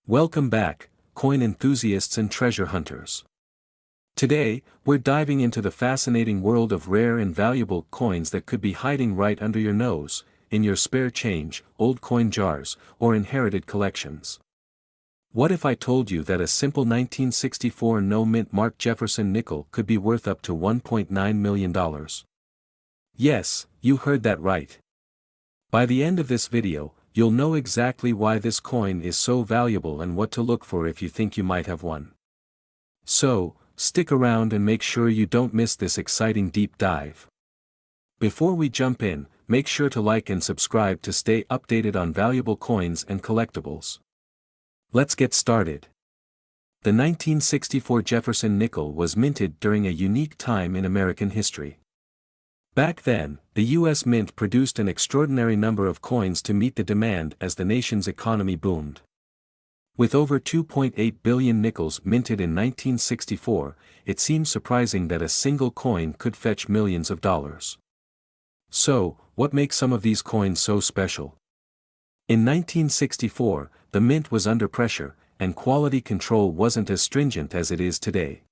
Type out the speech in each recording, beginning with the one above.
Welcome back, coin enthusiasts and treasure hunters. Today, we're diving into the fascinating world of rare and valuable coins that could be hiding right under your nose, in your spare change, old coin jars, or inherited collections. What if I told you that a simple 1964 no-mint mark Jefferson nickel could be worth up to $1.9 million? Yes, you heard that right. By the end of this video, you'll know exactly why this coin is so valuable and what to look for if you think you might have one. So, stick around and make sure you don't miss this exciting deep dive. Before we jump in, make sure to like and subscribe to stay updated on valuable coins and collectibles. Let's get started. The 1964 Jefferson nickel was minted during a unique time in American history. Back then, the U.S. Mint produced an extraordinary number of coins to meet the demand as the nation's economy boomed. With over 2.8 billion nickels minted in 1964, it seems surprising that a single coin could fetch millions of dollars. So, what makes some of these coins so special? In 1964, the mint was under pressure, and quality control wasn't as stringent as it is today.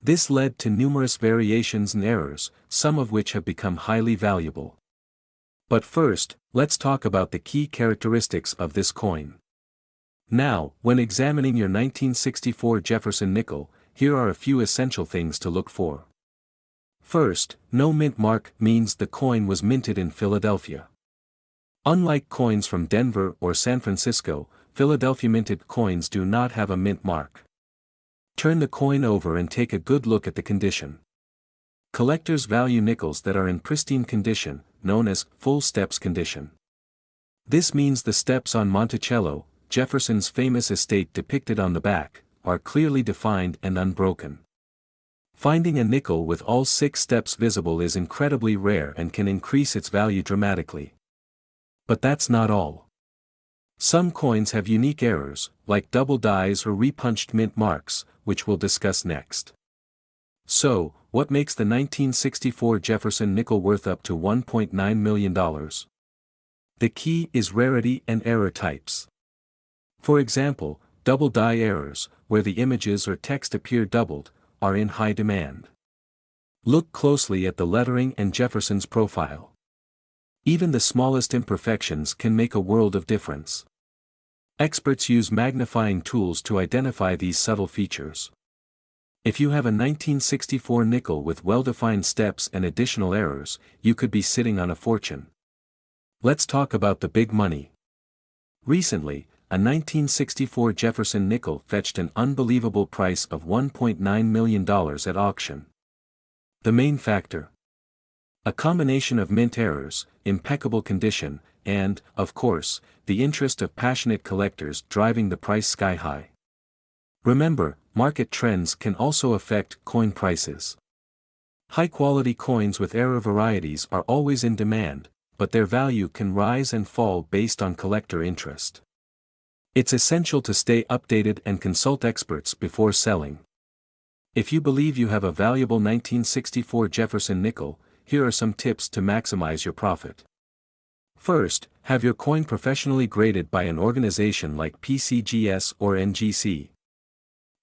This led to numerous variations and errors, some of which have become highly valuable. But first, let's talk about the key characteristics of this coin. Now, when examining your 1964 Jefferson nickel, here are a few essential things to look for. First, no mint mark means the coin was minted in Philadelphia. Unlike coins from Denver or San Francisco, Philadelphia minted coins do not have a mint mark. Turn the coin over and take a good look at the condition. Collectors value nickels that are in pristine condition, known as full steps condition. This means the steps on Monticello, Jefferson's famous estate depicted on the back, are clearly defined and unbroken. Finding a nickel with all 6 steps visible is incredibly rare and can increase its value dramatically. But that's not all. Some coins have unique errors, like double dies or repunched mint marks, which we'll discuss next. So, what makes the 1964 Jefferson nickel worth up to $1.9 million? The key is rarity and error types. For example, double die errors, where the images or text appear doubled, are in high demand. Look closely at the lettering and Jefferson's profile. Even the smallest imperfections can make a world of difference. Experts use magnifying tools to identify these subtle features. If you have a 1964 nickel with well-defined steps and additional errors, you could be sitting on a fortune. Let's talk about the big money. Recently, a 1964 Jefferson nickel fetched an unbelievable price of $1.9 million at auction. The main factor? A combination of mint errors, impeccable condition, and, of course, the interest of passionate collectors driving the price sky high. Remember, market trends can also affect coin prices. High-quality coins with error varieties are always in demand, but their value can rise and fall based on collector interest. It's essential to stay updated and consult experts before selling. If you believe you have a valuable 1964 Jefferson nickel, here are some tips to maximize your profit. First, have your coin professionally graded by an organization like PCGS or NGC.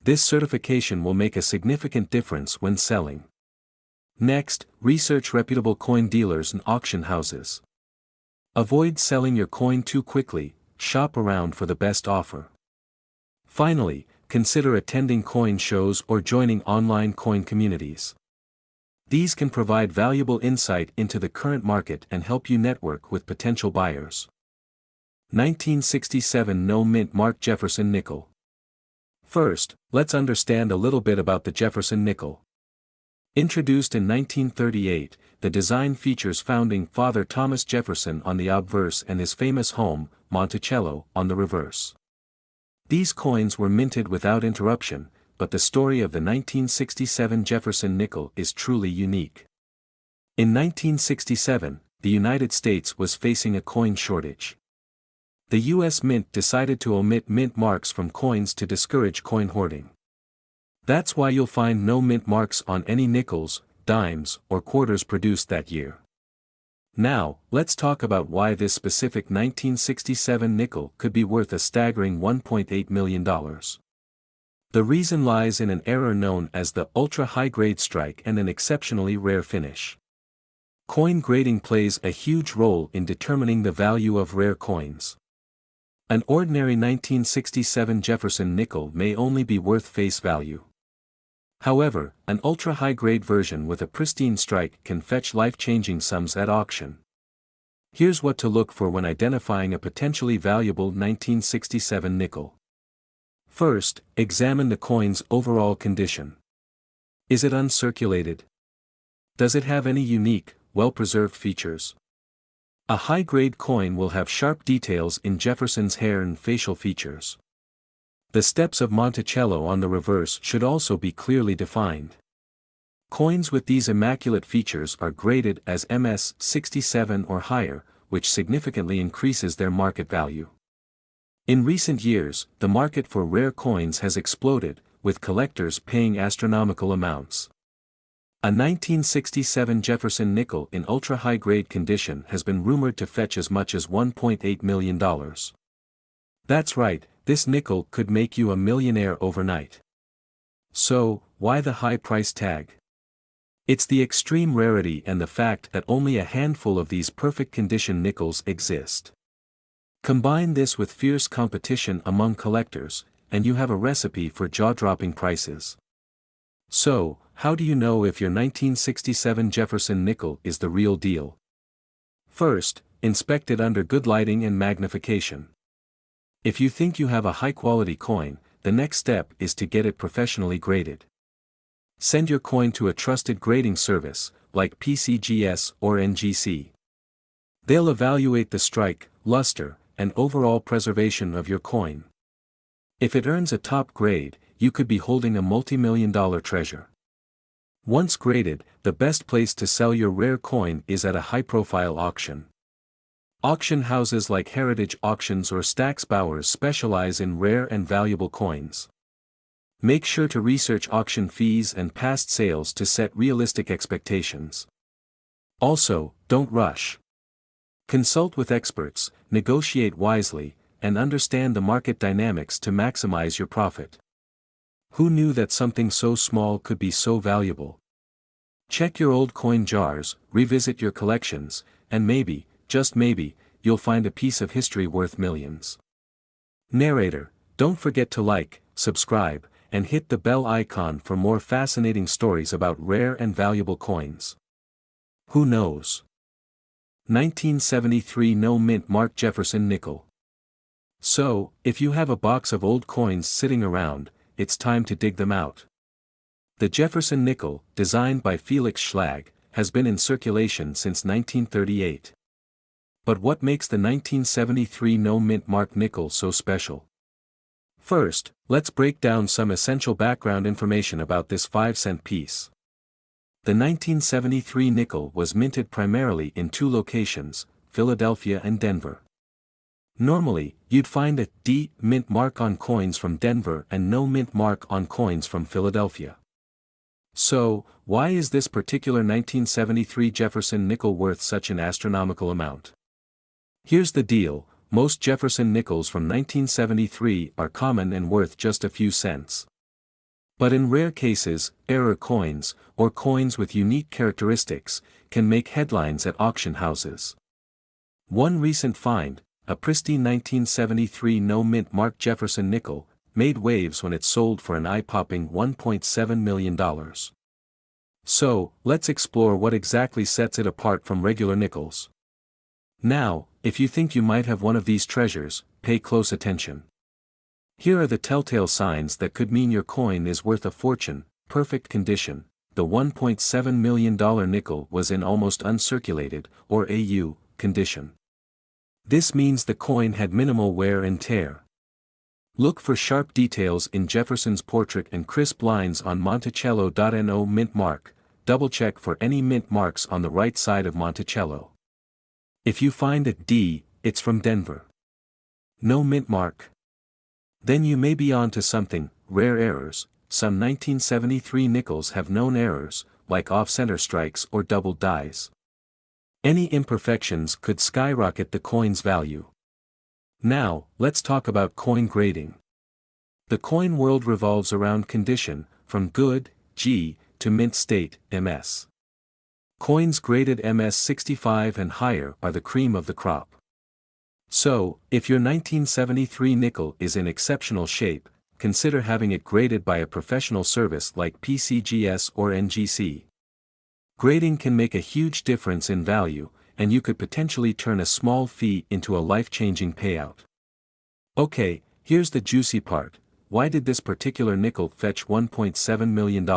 This certification will make a significant difference when selling. Next, research reputable coin dealers and auction houses. Avoid selling your coin too quickly, shop around for the best offer. Finally, consider attending coin shows or joining online coin communities. These can provide valuable insight into the current market and help you network with potential buyers. 1967 No Mint Mark Jefferson Nickel. First, let's understand a little bit about the Jefferson nickel. Introduced in 1938, the design features founding father Thomas Jefferson on the obverse and his famous home, Monticello, on the reverse. These coins were minted without interruption, but the story of the 1967 Jefferson nickel is truly unique. In 1967, the United States was facing a coin shortage. The U.S. Mint decided to omit mint marks from coins to discourage coin hoarding. That's why you'll find no mint marks on any nickels, dimes, or quarters produced that year. Now, let's talk about why this specific 1967 nickel could be worth a staggering $1.8 million. The reason lies in an error known as the ultra-high-grade strike and an exceptionally rare finish. Coin grading plays a huge role in determining the value of rare coins. An ordinary 1967 Jefferson nickel may only be worth face value. However, an ultra-high-grade version with a pristine strike can fetch life-changing sums at auction. Here's what to look for when identifying a potentially valuable 1967 nickel. First, examine the coin's overall condition. Is it uncirculated? Does it have any unique, well-preserved features? A high-grade coin will have sharp details in Jefferson's hair and facial features. The steps of Monticello on the reverse should also be clearly defined. Coins with these immaculate features are graded as MS 67 or higher, which significantly increases their market value. In recent years, the market for rare coins has exploded, with collectors paying astronomical amounts. A 1967 Jefferson nickel in ultra-high-grade condition has been rumored to fetch as much as $1.8 million. That's right, this nickel could make you a millionaire overnight. So, why the high price tag? It's the extreme rarity and the fact that only a handful of these perfect condition nickels exist. Combine this with fierce competition among collectors, and you have a recipe for jaw-dropping prices. So, how do you know if your 1967 Jefferson nickel is the real deal? First, inspect it under good lighting and magnification. If you think you have a high-quality coin, the next step is to get it professionally graded. Send your coin to a trusted grading service, like PCGS or NGC. They'll evaluate the strike, luster, and overall preservation of your coin. If it earns a top grade, you could be holding a multi-million-dollar treasure. Once graded, the best place to sell your rare coin is at a high-profile auction. Auction houses like Heritage Auctions or Stack's Bowers specialize in rare and valuable coins. Make sure to research auction fees and past sales to set realistic expectations. Also, don't rush. Consult with experts, negotiate wisely, and understand the market dynamics to maximize your profit. Who knew that something so small could be so valuable? Check your old coin jars, revisit your collections, and maybe, just maybe, you'll find a piece of history worth millions. Narrator, don't forget to like, subscribe, and hit the bell icon for more fascinating stories about rare and valuable coins. Who knows? 1973 No Mint Mark Jefferson Nickel. So, if you have a box of old coins sitting around, it's time to dig them out. The Jefferson nickel, designed by Felix Schlag, has been in circulation since 1938. But what makes the 1973 No Mint Mark nickel so special? First, let's break down some essential background information about this 5-cent piece. The 1973 nickel was minted primarily in two locations, Philadelphia and Denver. Normally, you'd find a D mint mark on coins from Denver and no mint mark on coins from Philadelphia. So, why is this particular 1973 Jefferson nickel worth such an astronomical amount? Here's the deal, most Jefferson nickels from 1973 are common and worth just a few cents. But in rare cases, error coins, or coins with unique characteristics, can make headlines at auction houses. One recent find, a pristine 1973 No Mint Mark Jefferson nickel, made waves when it sold for an eye-popping $1.7 million. So, let's explore what exactly sets it apart from regular nickels. Now, if you think you might have one of these treasures, pay close attention. Here are the telltale signs that could mean your coin is worth a fortune. Perfect condition. The $1.7 million nickel was in almost uncirculated, or AU, condition. This means the coin had minimal wear and tear. Look for sharp details in Jefferson's portrait and crisp lines on Monticello.no mint mark. Double-check for any mint marks on the right side of Monticello. If you find a D, it's from Denver. No mint mark. Then you may be on to something. Rare errors. Some 1973 nickels have known errors, like off-center strikes or doubled dies. Any imperfections could skyrocket the coin's value. Now, let's talk about coin grading. The coin world revolves around condition, from good, G, to mint state, MS. Coins graded MS 65 and higher are the cream of the crop. So, if your 1973 nickel is in exceptional shape, consider having it graded by a professional service like PCGS or NGC. Grading can make a huge difference in value, and you could potentially turn a small fee into a life-changing payout. Okay, here's the juicy part. Why did this particular nickel fetch $1.7 million?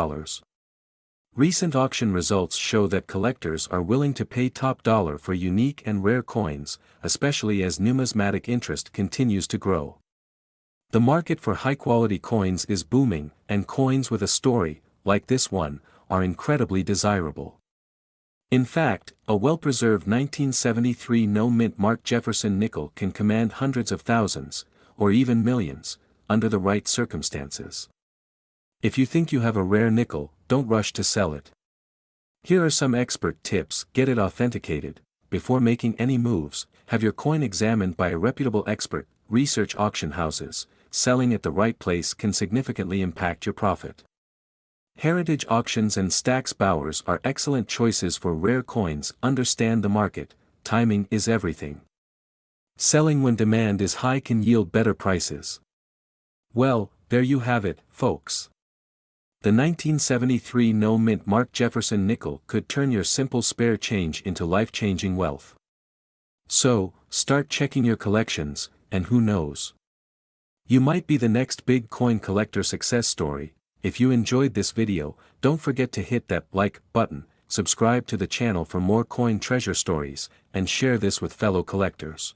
Recent auction results show that collectors are willing to pay top dollar for unique and rare coins, especially as numismatic interest continues to grow. The market for high-quality coins is booming, and coins with a story, like this one, are incredibly desirable. In fact, a well-preserved 1973 no-mint mark Jefferson nickel can command hundreds of thousands, or even millions, under the right circumstances. If you think you have a rare nickel, don't rush to sell it. Here are some expert tips. Get it authenticated. Before making any moves, have your coin examined by a reputable expert. Research auction houses. Selling at the right place can significantly impact your profit. Heritage auctions and Stax Bowers are excellent choices for rare coins. Understand the market. Timing is everything. Selling when demand is high can yield better prices. Well, there you have it, folks. The 1973 no-mint mark Jefferson nickel could turn your simple spare change into life-changing wealth. So, start checking your collections, and who knows? You might be the next big coin collector success story. If you enjoyed this video, don't forget to hit that like button, subscribe to the channel for more coin treasure stories, and share this with fellow collectors.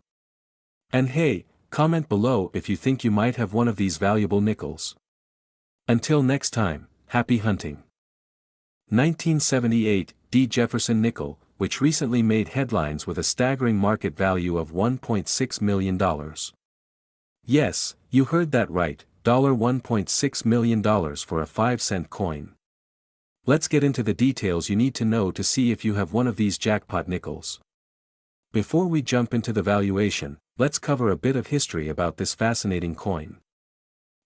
And hey, comment below if you think you might have one of these valuable nickels. Until next time, happy hunting. 1978 D. Jefferson nickel, which recently made headlines with a staggering market value of $1.6 million. Yes, you heard that right, $1.6 million for a 5-cent coin. Let's get into the details you need to know to see if you have one of these jackpot nickels. Before we jump into the valuation, let's cover a bit of history about this fascinating coin.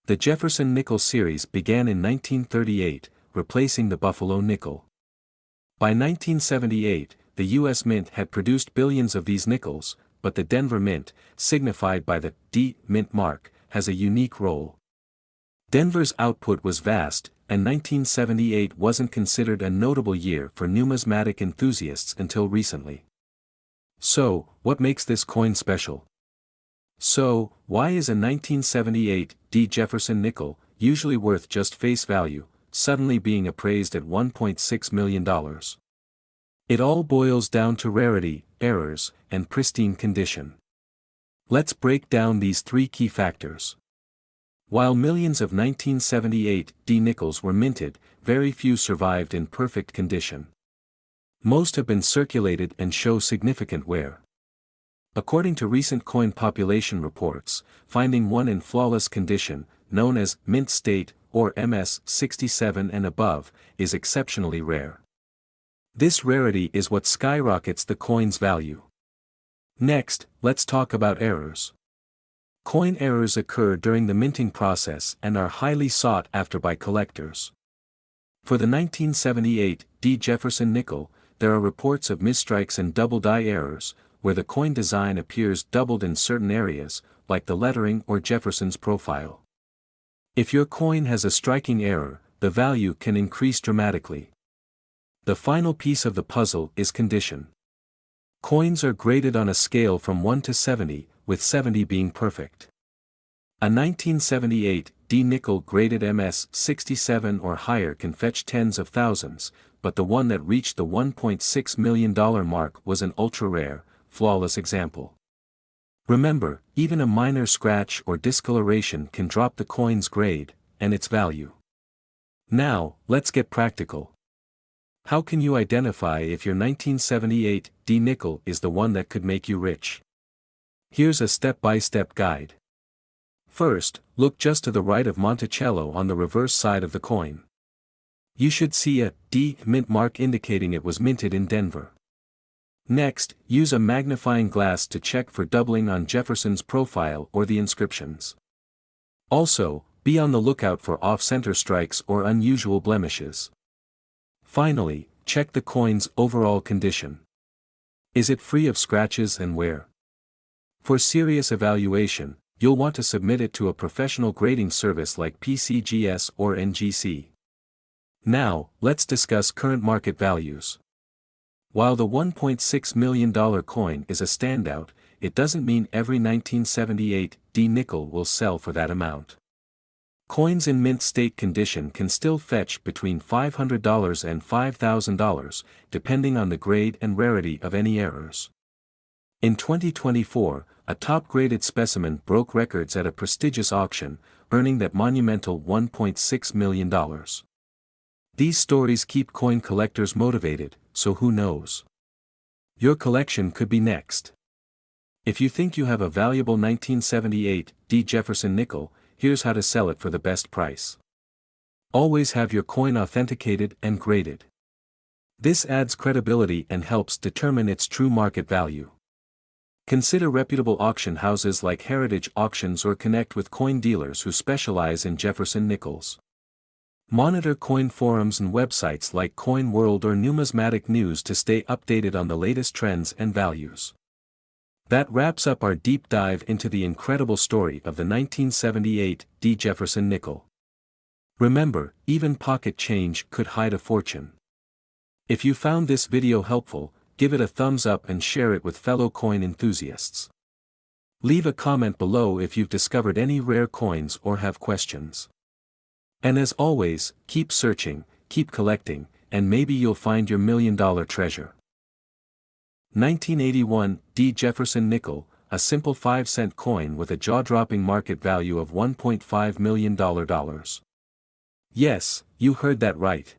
The Jefferson nickel series began in 1938, replacing the Buffalo nickel. By 1978, the U.S. Mint had produced billions of these nickels, but the Denver Mint, signified by the D Mint mark, has a unique role. Denver's output was vast, and 1978 wasn't considered a notable year for numismatic enthusiasts until recently. So, what makes this coin special? So, why is a 1978 D. Jefferson nickel, usually worth just face value, suddenly being appraised at $1.6 million? It all boils down to rarity, errors, and pristine condition. Let's break down these three key factors. While millions of 1978 D nickels were minted, very few survived in perfect condition. Most have been circulated and show significant wear. According to recent coin population reports, finding one in flawless condition, known as mint state or MS 67 and above, is exceptionally rare. This rarity is what skyrockets the coin's value. Next, let's talk about errors. Coin errors occur during the minting process and are highly sought after by collectors. For the 1978 D. Jefferson nickel, there are reports of misstrikes and double die errors, where the coin design appears doubled in certain areas, like the lettering or Jefferson's profile. If your coin has a striking error, the value can increase dramatically. The final piece of the puzzle is condition. Coins are graded on a scale from 1 to 70, with 70 being perfect. A 1978 D nickel graded MS 67 or higher can fetch tens of thousands, but the one that reached the $1.6 million mark was an ultra-rare, flawless example. Remember, even a minor scratch or discoloration can drop the coin's grade, and its value. Now, let's get practical. How can you identify if your 1978 D nickel is the one that could make you rich? Here's a step-by-step guide. First, look just to the right of Monticello on the reverse side of the coin. You should see a D mint mark indicating it was minted in Denver. Next, use a magnifying glass to check for doubling on Jefferson's profile or the inscriptions. Also, be on the lookout for off-center strikes or unusual blemishes. Finally, check the coin's overall condition. Is it free of scratches and wear? For serious evaluation, you'll want to submit it to a professional grading service like PCGS or NGC. Now, let's discuss current market values. While the $1.6 million coin is a standout, it doesn't mean every 1978 D nickel will sell for that amount. Coins in mint state condition can still fetch between $500 and $5,000, depending on the grade and rarity of any errors. In 2024, a top-graded specimen broke records at a prestigious auction, earning that monumental $1.6 million. These stories keep coin collectors motivated, so who knows? Your collection could be next. If you think you have a valuable 1978 D Jefferson nickel, here's how to sell it for the best price. Always have your coin authenticated and graded. This adds credibility and helps determine its true market value. Consider reputable auction houses like Heritage Auctions or connect with coin dealers who specialize in Jefferson nickels. Monitor coin forums and websites like Coin World or Numismatic News to stay updated on the latest trends and values. That wraps up our deep dive into the incredible story of the 1978 D Jefferson nickel. Remember, even pocket change could hide a fortune. If you found this video helpful, give it a thumbs up and share it with fellow coin enthusiasts. Leave a comment below if you've discovered any rare coins or have questions. And as always, keep searching, keep collecting, and maybe you'll find your $1,000,000 treasure. 1981 D Jefferson nickel, a simple 5-cent coin with a jaw-dropping market value of $1.5 million. Yes, you heard that right.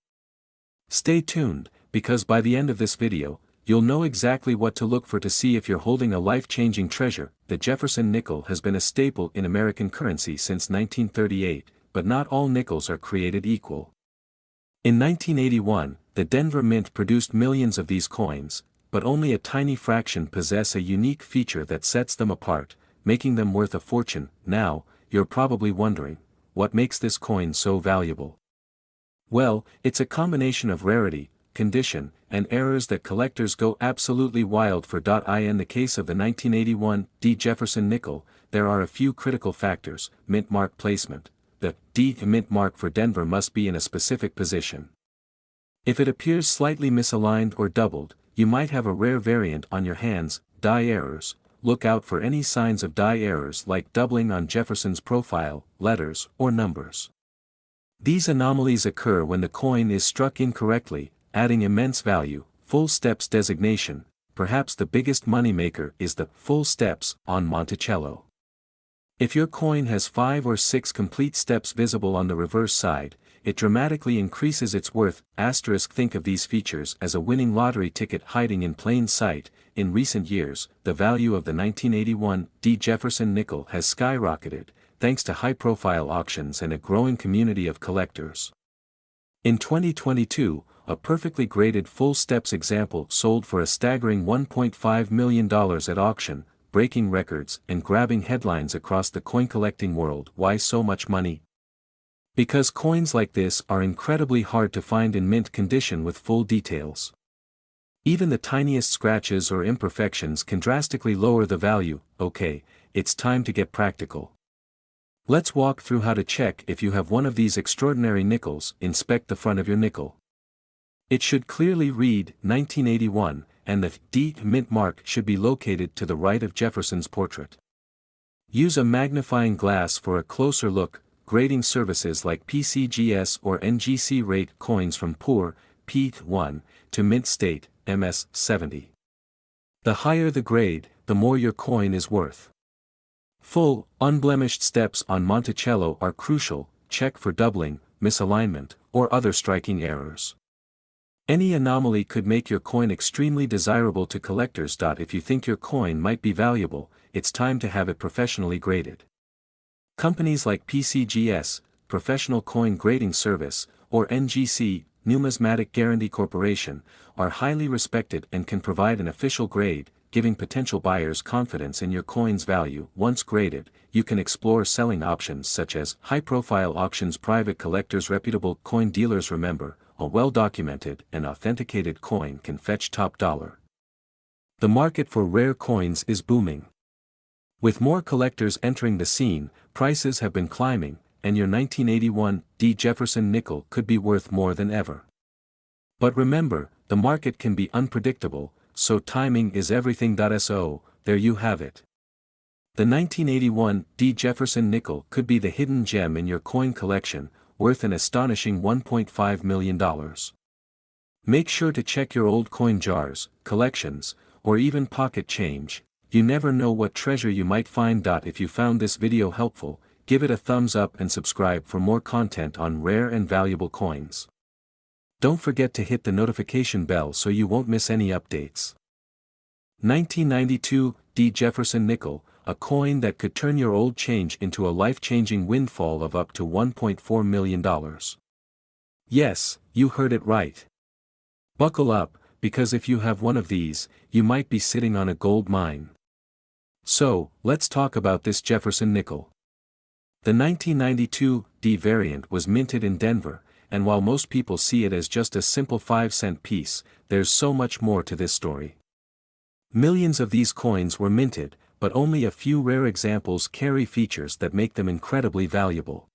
Stay tuned, because by the end of this video, you'll know exactly what to look for to see if you're holding a life-changing treasure. The Jefferson nickel has been a staple in American currency since 1938, but not all nickels are created equal. In 1981, the Denver Mint produced millions of these coins, but only a tiny fraction possess a unique feature that sets them apart, making them worth a fortune. Now, you're probably wondering, what makes this coin so valuable? Well, it's a combination of rarity, condition, and errors that collectors go absolutely wild for. In the case of the 1981 D Jefferson nickel, there are a few critical factors. Mint mark placement. The D mint mark for Denver must be in a specific position. If it appears slightly misaligned or doubled, you might have a rare variant on your hands. Die errors. Look out for any signs of die errors like doubling on Jefferson's profile, letters, or numbers. These anomalies occur when the coin is struck incorrectly, adding immense value. Full steps designation. Perhaps the biggest moneymaker is the full steps on Monticello. If your coin has 5 or 6 complete steps visible on the reverse side, it dramatically increases its worth. Think of these features as a winning lottery ticket hiding in plain sight. In recent years, the value of the 1981 D Jefferson nickel has skyrocketed, thanks to high-profile auctions and a growing community of collectors. In 2022, a perfectly graded full steps example sold for a staggering $1.5 million at auction, breaking records and grabbing headlines across the coin collecting world. Why so much money? Because coins like this are incredibly hard to find in mint condition with full details. Even the tiniest scratches or imperfections can drastically lower the value. Okay, it's time to get practical. Let's walk through how to check if you have one of these extraordinary nickels. Inspect the front of your nickel. It should clearly read 1981, and the D mint mark should be located to the right of Jefferson's portrait. Use a magnifying glass for a closer look. Grading services like PCGS or NGC rate coins from poor, P1, to mint state, MS 70. The higher the grade, the more your coin is worth. Full, unblemished steps on Monticello are crucial. Check for doubling, misalignment, or other striking errors. Any anomaly could make your coin extremely desirable to collectors. If you think your coin might be valuable, it's time to have it professionally graded. Companies like PCGS, Professional Coin Grading Service, or NGC, Numismatic Guarantee Corporation, are highly respected and can provide an official grade, giving potential buyers confidence in your coin's value. Once graded, you can explore selling options such as high-profile auctions. Private collectors, reputable coin dealers. Remember, a well-documented and authenticated coin can fetch top dollar. The market for rare coins is booming. With more collectors entering the scene, prices have been climbing, and your 1981 D. Jefferson nickel could be worth more than ever. But remember, the market can be unpredictable, so timing is everything. So, there you have it. The 1981 D. Jefferson nickel could be the hidden gem in your coin collection, worth an astonishing $1.5 million. Make sure to check your old coin jars, collections, or even pocket change. You never know what treasure you might find. If you found this video helpful, give it a thumbs up and subscribe for more content on rare and valuable coins. Don't forget to hit the notification bell so you won't miss any updates. 1992 D. Jefferson nickel, a coin that could turn your old change into a life-changing windfall of up to $1.4 million. Yes, you heard it right. Buckle up, because if you have one of these, you might be sitting on a gold mine. So, let's talk about this Jefferson nickel. The 1992 D variant was minted in Denver, and while most people see it as just a simple 5-cent piece, there's so much more to this story. Millions of these coins were minted, but only a few rare examples carry features that make them incredibly valuable.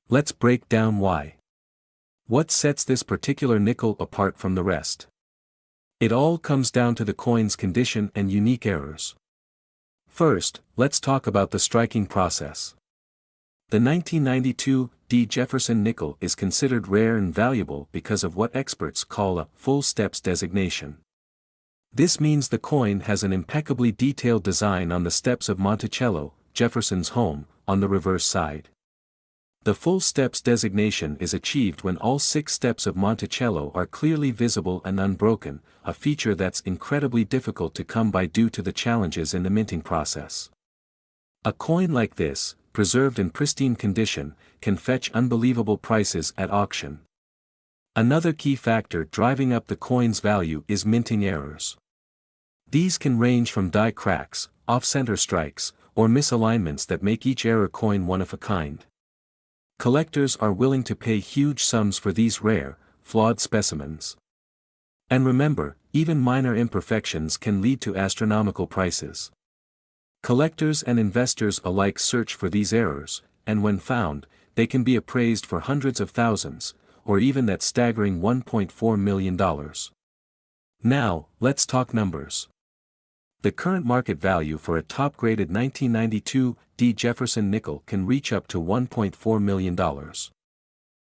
Let's break down why. What sets this particular nickel apart from the rest? It all comes down to the coin's condition and unique errors. First, let's talk about the striking process. The 1992 D. Jefferson nickel is considered rare and valuable because of what experts call a full steps designation. This means the coin has an impeccably detailed design on the steps of Monticello, Jefferson's home, on the reverse side. The full steps designation is achieved when all 6 steps of Monticello are clearly visible and unbroken, a feature that's incredibly difficult to come by due to the challenges in the minting process. A coin like this, preserved in pristine condition, can fetch unbelievable prices at auction. Another key factor driving up the coin's value is minting errors. These can range from die cracks, off-center strikes, or misalignments that make each error coin one of a kind. Collectors are willing to pay huge sums for these rare, flawed specimens. And remember, even minor imperfections can lead to astronomical prices. Collectors and investors alike search for these errors, and when found, they can be appraised for hundreds of thousands, or even that staggering $1.4 million. Now, let's talk numbers. The current market value for a top-graded 1992 D. Jefferson nickel can reach up to $1.4 million.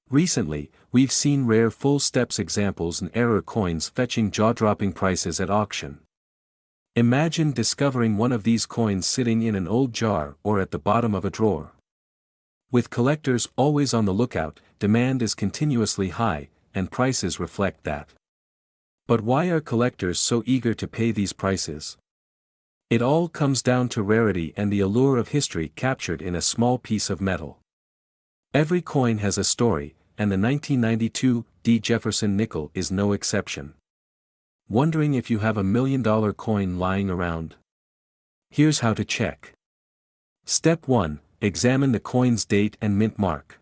Recently, we've seen rare full steps examples and error coins fetching jaw-dropping prices at auction. Imagine discovering one of these coins sitting in an old jar or at the bottom of a drawer. With collectors always on the lookout, demand is continuously high, and prices reflect that. But why are collectors so eager to pay these prices? It all comes down to rarity and the allure of history captured in a small piece of metal. Every coin has a story, and the 1992 D. Jefferson nickel is no exception. Wondering if you have a $1 million coin lying around? Here's how to check. Step 1. Examine the coin's date and mint mark.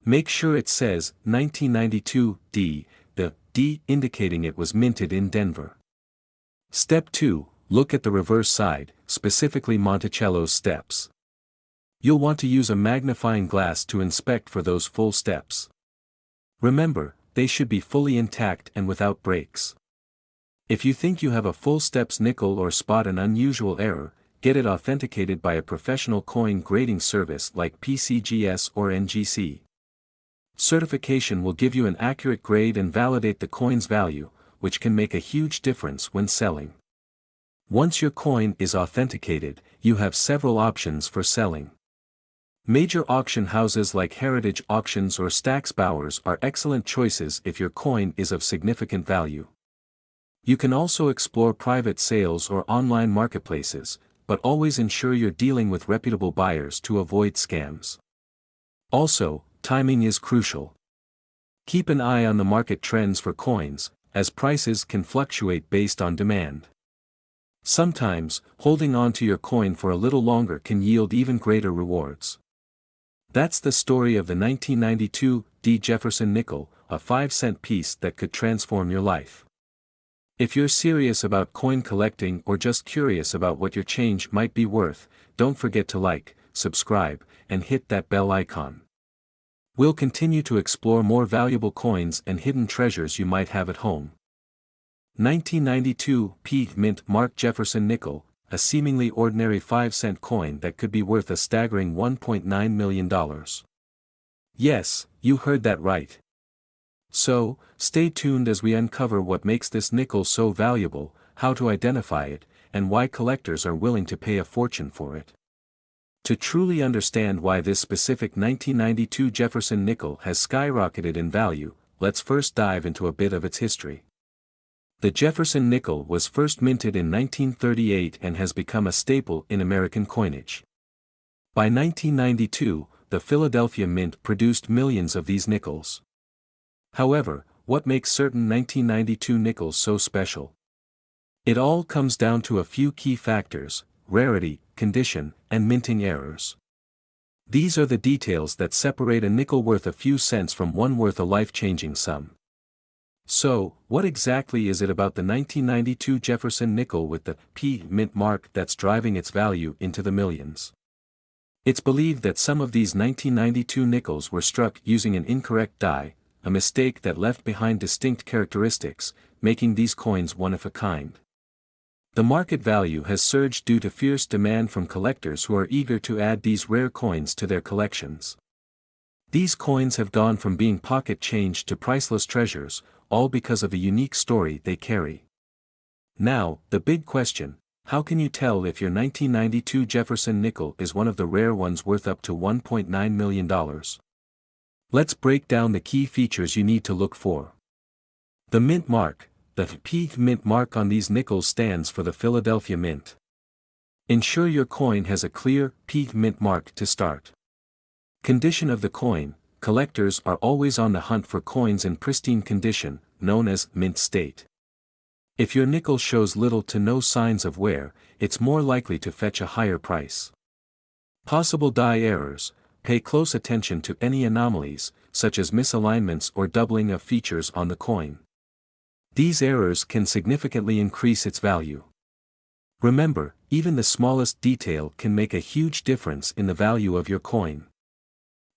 Make sure it says 1992 D, the D indicating it was minted in Denver. Step 2. Look at the reverse side, specifically Monticello's steps. You'll want to use a magnifying glass to inspect for those full steps. Remember, they should be fully intact and without breaks. If you think you have a full steps nickel or spot an unusual error, get it authenticated by a professional coin grading service like PCGS or NGC. Certification will give you an accurate grade and validate the coin's value, which can make a huge difference when selling. Once your coin is authenticated, you have several options for selling. Major auction houses like Heritage Auctions or Stack's Bowers are excellent choices if your coin is of significant value. You can also explore private sales or online marketplaces, but always ensure you're dealing with reputable buyers to avoid scams. Also, timing is crucial. Keep an eye on the market trends for coins, as prices can fluctuate based on demand. Sometimes, holding on to your coin for a little longer can yield even greater rewards. That's the story of the 1992 D. Jefferson nickel, a 5-cent piece that could transform your life. If you're serious about coin collecting or just curious about what your change might be worth, don't forget to like, subscribe, and hit that bell icon. We'll continue to explore more valuable coins and hidden treasures you might have at home. 1992 P. Mint Mark Jefferson nickel, a seemingly ordinary 5-cent coin that could be worth a staggering $1.9 million. Yes, you heard that right. So, stay tuned as we uncover what makes this nickel so valuable, how to identify it, and why collectors are willing to pay a fortune for it. To truly understand why this specific 1992 Jefferson nickel has skyrocketed in value, let's first dive into a bit of its history. The Jefferson nickel was first minted in 1938 and has become a staple in American coinage. By 1992, the Philadelphia Mint produced millions of these nickels. However, what makes certain 1992 nickels so special? It all comes down to a few key factors: rarity, condition, and minting errors. These are the details that separate a nickel worth a few cents from one worth a life-changing sum. So, what exactly is it about the 1992 Jefferson nickel with the P. Mint mark that's driving its value into the millions? It's believed that some of these 1992 nickels were struck using an incorrect die, a mistake that left behind distinct characteristics, making these coins one of a kind. The market value has surged due to fierce demand from collectors who are eager to add these rare coins to their collections. These coins have gone from being pocket change to priceless treasures, all because of a unique story they carry. Now, the big question: how can you tell if your 1992 Jefferson nickel is one of the rare ones worth up to $1.9 million? Let's break down the key features you need to look for. The mint mark. The P. Mint mark on these nickels stands for the Philadelphia Mint. Ensure your coin has a clear P. Mint mark to start. Condition of the coin. Collectors are always on the hunt for coins in pristine condition, known as mint state. If your nickel shows little to no signs of wear, it's more likely to fetch a higher price. Possible die errors. Pay close attention to any anomalies, such as misalignments or doubling of features on the coin. These errors can significantly increase its value. Remember, even the smallest detail can make a huge difference in the value of your coin.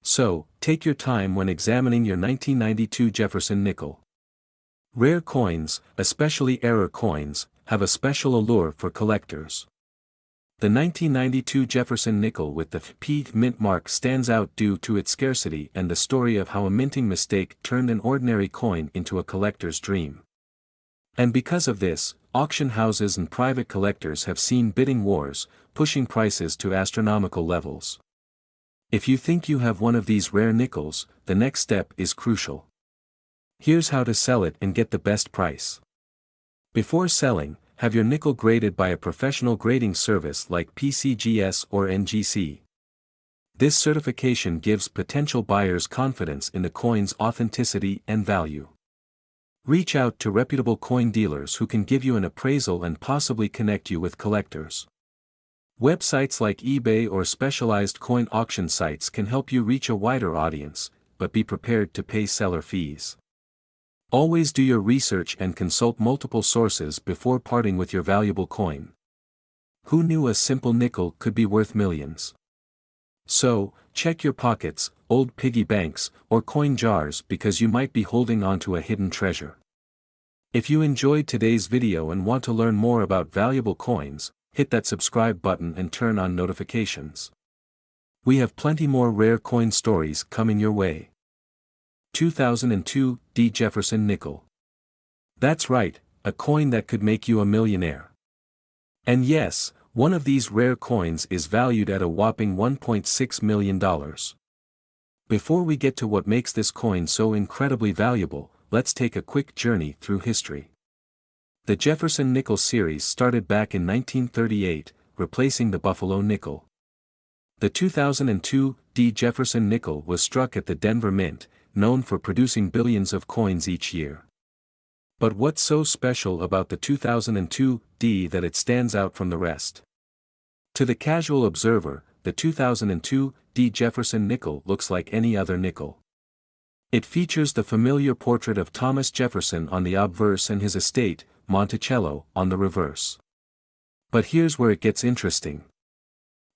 So, take your time when examining your 1992 Jefferson nickel. Rare coins, especially error coins, have a special allure for collectors. The 1992 Jefferson nickel with the P. Mint mark stands out due to its scarcity and the story of how a minting mistake turned an ordinary coin into a collector's dream. And because of this, auction houses and private collectors have seen bidding wars, pushing prices to astronomical levels. If you think you have one of these rare nickels, the next step is crucial. Here's how to sell it and get the best price. Before selling, have your nickel graded by a professional grading service like PCGS or NGC. This certification gives potential buyers confidence in the coin's authenticity and value. Reach out to reputable coin dealers who can give you an appraisal and possibly connect you with collectors. Websites like eBay or specialized coin auction sites can help you reach a wider audience, but be prepared to pay seller fees. Always do your research and consult multiple sources before parting with your valuable coin. Who knew a simple nickel could be worth millions? So, check your pockets, old piggy banks, or coin jars because you might be holding onto a hidden treasure. If you enjoyed today's video and want to learn more about valuable coins, hit that subscribe button and turn on notifications. We have plenty more rare coin stories coming your way. 2002 D. Jefferson nickel. That's right, a coin that could make you a millionaire. And yes, one of these rare coins is valued at a whopping $1.6 million. Before we get to what makes this coin so incredibly valuable, let's take a quick journey through history. The Jefferson nickel series started back in 1938, replacing the Buffalo nickel. The 2002 D. Jefferson nickel was struck at the Denver Mint, known for producing billions of coins each year. But what's so special about the 2002 D that it stands out from the rest? To the casual observer, the 2002 D Jefferson nickel looks like any other nickel. It features the familiar portrait of Thomas Jefferson on the obverse and his estate, Monticello, on the reverse. But here's where it gets interesting.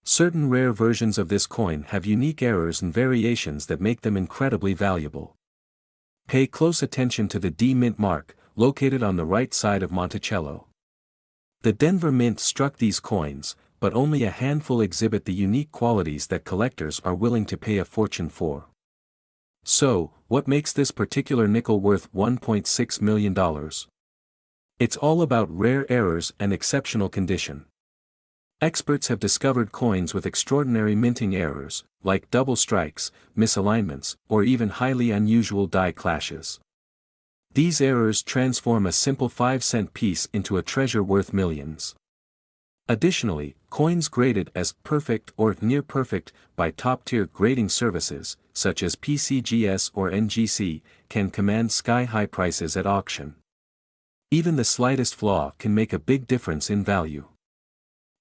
Certain rare versions of this coin have unique errors and variations that make them incredibly valuable. Pay close attention to the D Mint mark, located on the right side of Monticello. The Denver Mint struck these coins, but only a handful exhibit the unique qualities that collectors are willing to pay a fortune for. So, what makes this particular nickel worth $1.6 million? It's all about rare errors and exceptional condition. Experts have discovered coins with extraordinary minting errors, like double strikes, misalignments, or even highly unusual die clashes. These errors transform a simple 5-cent piece into a treasure worth millions. Additionally, coins graded as perfect or near perfect by top-tier grading services, such as PCGS or NGC, can command sky-high prices at auction. Even the slightest flaw can make a big difference in value.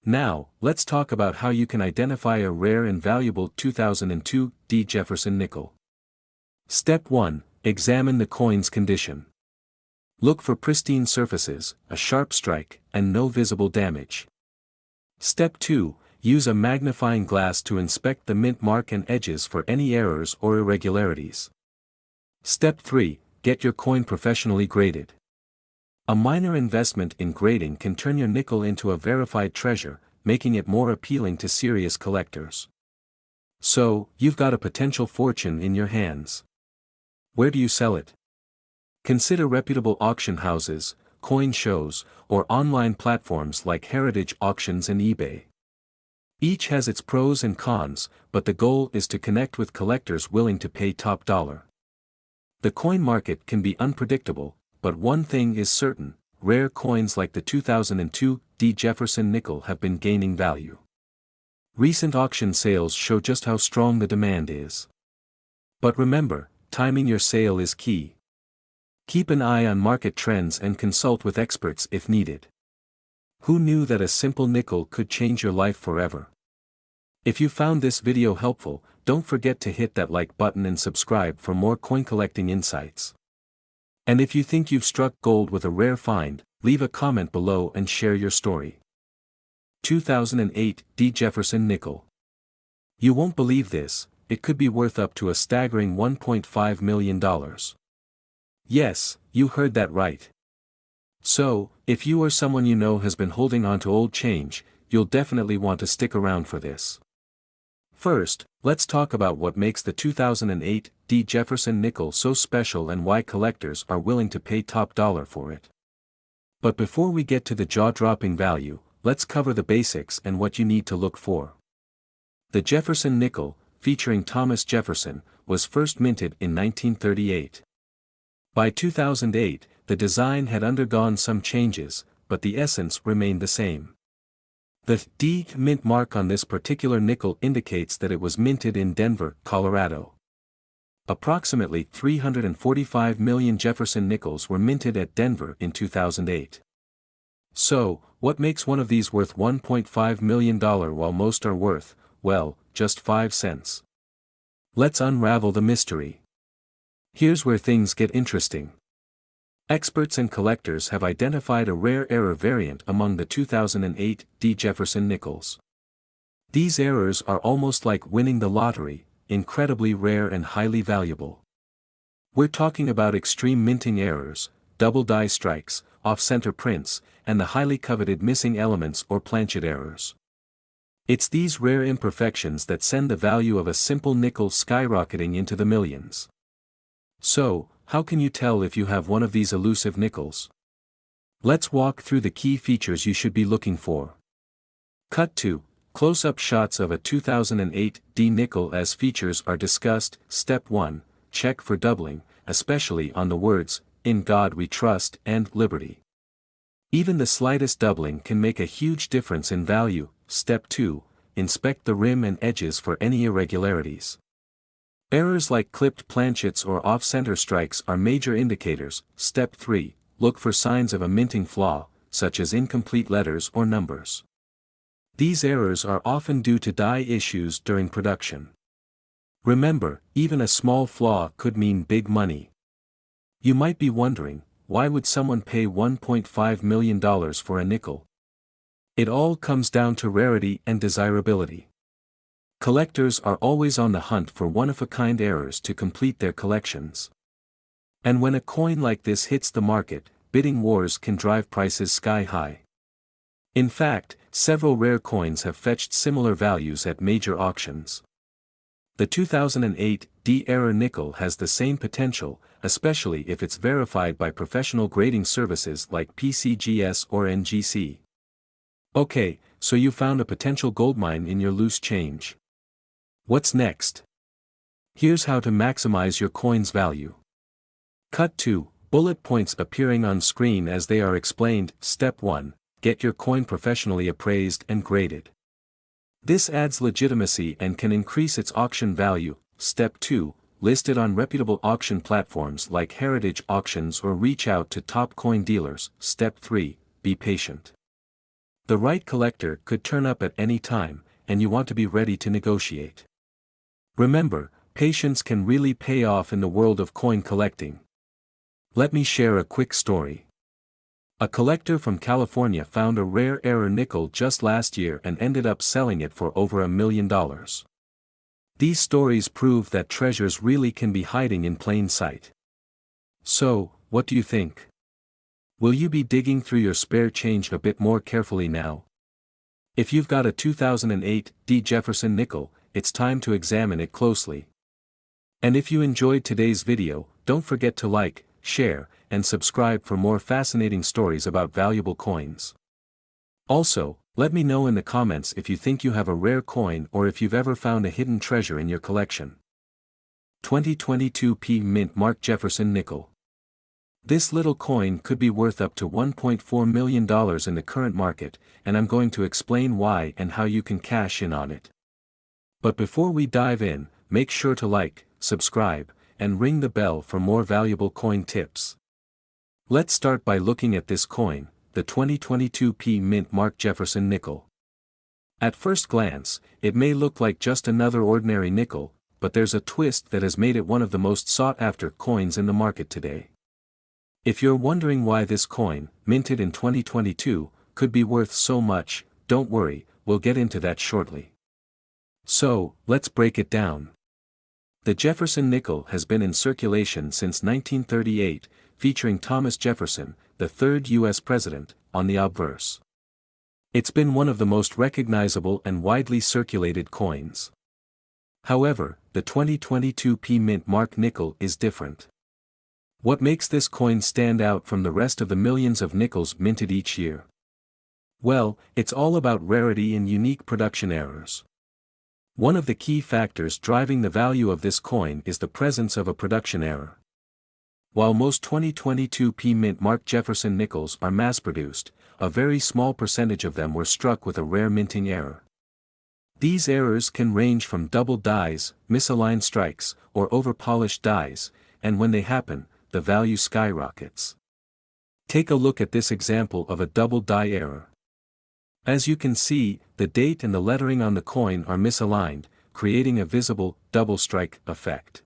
Now, let's talk about how you can identify a rare and valuable 2002 D Jefferson nickel. Step 1. Examine the coin's condition. Look for pristine surfaces, a sharp strike, and no visible damage. Step 2. Use a magnifying glass to inspect the mint mark and edges for any errors or irregularities. Step 3. Get your coin professionally graded. A minor investment in grading can turn your nickel into a verified treasure, making it more appealing to serious collectors. So, you've got a potential fortune in your hands. Where do you sell it? Consider reputable auction houses, coin shows, or online platforms like Heritage Auctions and eBay. Each has its pros and cons, but the goal is to connect with collectors willing to pay top dollar. The coin market can be unpredictable, but one thing is certain: rare coins like the 2002 D Jefferson nickel have been gaining value. Recent auction sales show just how strong the demand is. But remember, timing your sale is key. Keep an eye on market trends and consult with experts if needed. Who knew that a simple nickel could change your life forever? If you found this video helpful, don't forget to hit that like button and subscribe for more coin collecting insights. And if you think you've struck gold with a rare find, leave a comment below and share your story. 2008 D Jefferson nickel. You won't believe this, it could be worth up to a staggering $1.5 million. Yes, you heard that right. So, if you or someone you know has been holding on to old change, you'll definitely want to stick around for this. First, let's talk about what makes the 2008 D Jefferson nickel so special and why collectors are willing to pay top dollar for it. But before we get to the jaw-dropping value, let's cover the basics and what you need to look for. The Jefferson nickel, featuring Thomas Jefferson, was first minted in 1938. By 2008, the design had undergone some changes, but the essence remained the same. The D mint mark on this particular nickel indicates that it was minted in Denver, Colorado. Approximately 345 million Jefferson nickels were minted at Denver in 2008. So, what makes one of these worth $1.5 million while most are worth, well, just 5 cents? Let's unravel the mystery. Here's where things get interesting. Experts and collectors have identified a rare error variant among the 2008 D Jefferson nickels. These errors are almost like winning the lottery, incredibly rare and highly valuable. We're talking about extreme minting errors, double die strikes, off-center prints, and the highly coveted missing elements or planchet errors. It's these rare imperfections that send the value of a simple nickel skyrocketing into the millions. So, how can you tell if you have one of these elusive nickels? Let's walk through the key features you should be looking for. Cut 2. Close-up shots of a 2008 D nickel as features are discussed. Step 1. Check for doubling, especially on the words, "In God We Trust" and "Liberty." Even the slightest doubling can make a huge difference in value. Step 2. Inspect the rim and edges for any irregularities. Errors like clipped planchets or off-center strikes are major indicators. Step 3. Look for signs of a minting flaw, such as incomplete letters or numbers. These errors are often due to die issues during production. Remember, even a small flaw could mean big money. You might be wondering, why would someone pay $1.5 million for a nickel? It all comes down to rarity and desirability. Collectors are always on the hunt for one-of-a-kind errors to complete their collections. And when a coin like this hits the market, bidding wars can drive prices sky high. In fact, several rare coins have fetched similar values at major auctions. The 2008 D-era nickel has the same potential, especially if it's verified by professional grading services like PCGS or NGC. Okay, so you found a potential goldmine in your loose change. What's next? Here's how to maximize your coin's value. Cut 2, bullet points appearing on screen as they are explained. Step 1. Get your coin professionally appraised and graded. This adds legitimacy and can increase its auction value. Step 2. List it on reputable auction platforms like Heritage Auctions or reach out to top coin dealers. Step 3. Be patient. The right collector could turn up at any time, and you want to be ready to negotiate. Remember, patience can really pay off in the world of coin collecting. Let me share a quick story. A collector from California found a rare error nickel just last year and ended up selling it for over $1 million. These stories prove that treasures really can be hiding in plain sight. So, what do you think? Will you be digging through your spare change a bit more carefully now? If you've got a 2008 D. Jefferson nickel, it's time to examine it closely. And if you enjoyed today's video, don't forget to like, share, and subscribe for more fascinating stories about valuable coins. Also, let me know in the comments if you think you have a rare coin or if you've ever found a hidden treasure in your collection. 2022 P Mint Mark Jefferson Nickel. This little coin could be worth up to $1.4 million in the current market, and I'm going to explain why and how you can cash in on it. But before we dive in, make sure to like, subscribe, and ring the bell for more valuable coin tips. Let's start by looking at this coin, the 2022 P Mint Mark Jefferson Nickel. At first glance, it may look like just another ordinary nickel, but there's a twist that has made it one of the most sought-after coins in the market today. If you're wondering why this coin, minted in 2022, could be worth so much, don't worry, we'll get into that shortly. So, let's break it down. The Jefferson nickel has been in circulation since 1938, featuring Thomas Jefferson, the third U.S. president, on the obverse. It's been one of the most recognizable and widely circulated coins. However, the 2022 P Mint Mark nickel is different. What makes this coin stand out from the rest of the millions of nickels minted each year? Well, it's all about rarity and unique production errors. One of the key factors driving the value of this coin is the presence of a production error. While most 2022 P Mint Mark Jefferson nickels are mass-produced, a very small percentage of them were struck with a rare minting error. These errors can range from double dies, misaligned strikes, or over-polished dies, and when they happen, the value skyrockets. Take a look at this example of a double die error. As you can see, the date and the lettering on the coin are misaligned, creating a visible, double strike effect.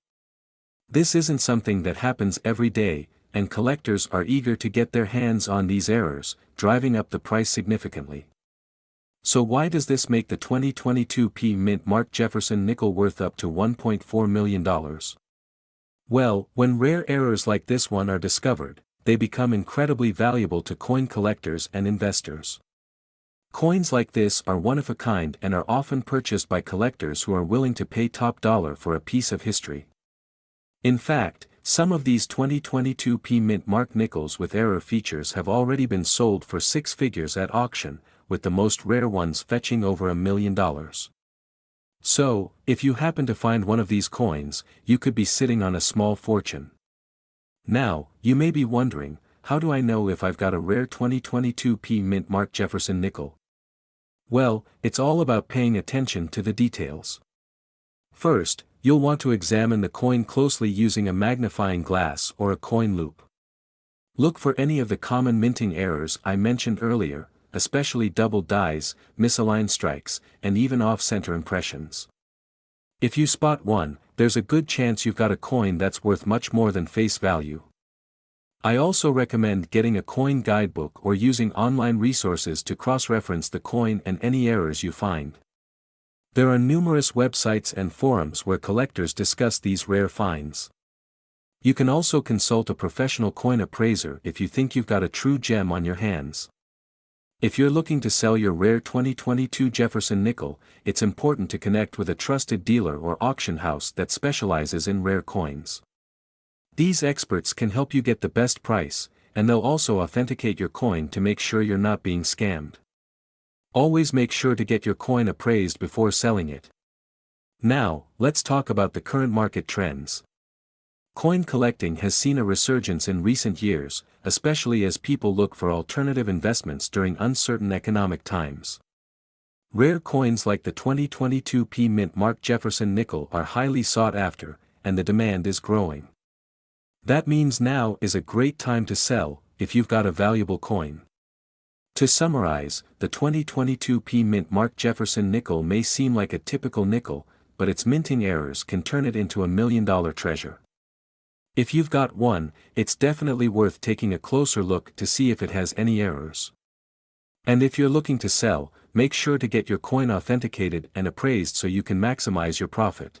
This isn't something that happens every day, and collectors are eager to get their hands on these errors, driving up the price significantly. So why does this make the 2022 P Mint Mark Jefferson nickel worth up to $1.4 million? Well, when rare errors like this one are discovered, they become incredibly valuable to coin collectors and investors. Coins like this are one of a kind and are often purchased by collectors who are willing to pay top dollar for a piece of history. In fact, some of these 2022 P Mint Mark nickels with error features have already been sold for six figures at auction, with the most rare ones fetching over $1 million. So, if you happen to find one of these coins, you could be sitting on a small fortune. Now, you may be wondering, how do I know if I've got a rare 2022 P Mint Mark Jefferson nickel? Well, it's all about paying attention to the details. First, you'll want to examine the coin closely using a magnifying glass or a coin loupe. Look for any of the common minting errors I mentioned earlier, especially double dies, misaligned strikes, and even off-center impressions. If you spot one, there's a good chance you've got a coin that's worth much more than face value. I also recommend getting a coin guidebook or using online resources to cross-reference the coin and any errors you find. There are numerous websites and forums where collectors discuss these rare finds. You can also consult a professional coin appraiser if you think you've got a true gem on your hands. If you're looking to sell your rare 2022 Jefferson nickel, it's important to connect with a trusted dealer or auction house that specializes in rare coins. These experts can help you get the best price, and they'll also authenticate your coin to make sure you're not being scammed. Always make sure to get your coin appraised before selling it. Now, let's talk about the current market trends. Coin collecting has seen a resurgence in recent years, especially as people look for alternative investments during uncertain economic times. Rare coins like the 2022 Mint Mark Jefferson nickel are highly sought after, and the demand is growing. That means now is a great time to sell, if you've got a valuable coin. To summarize, the 2022 Mint Mark Jefferson nickel may seem like a typical nickel, but its minting errors can turn it into a $1,000,000 treasure. If you've got one, it's definitely worth taking a closer look to see if it has any errors. And if you're looking to sell, make sure to get your coin authenticated and appraised so you can maximize your profit.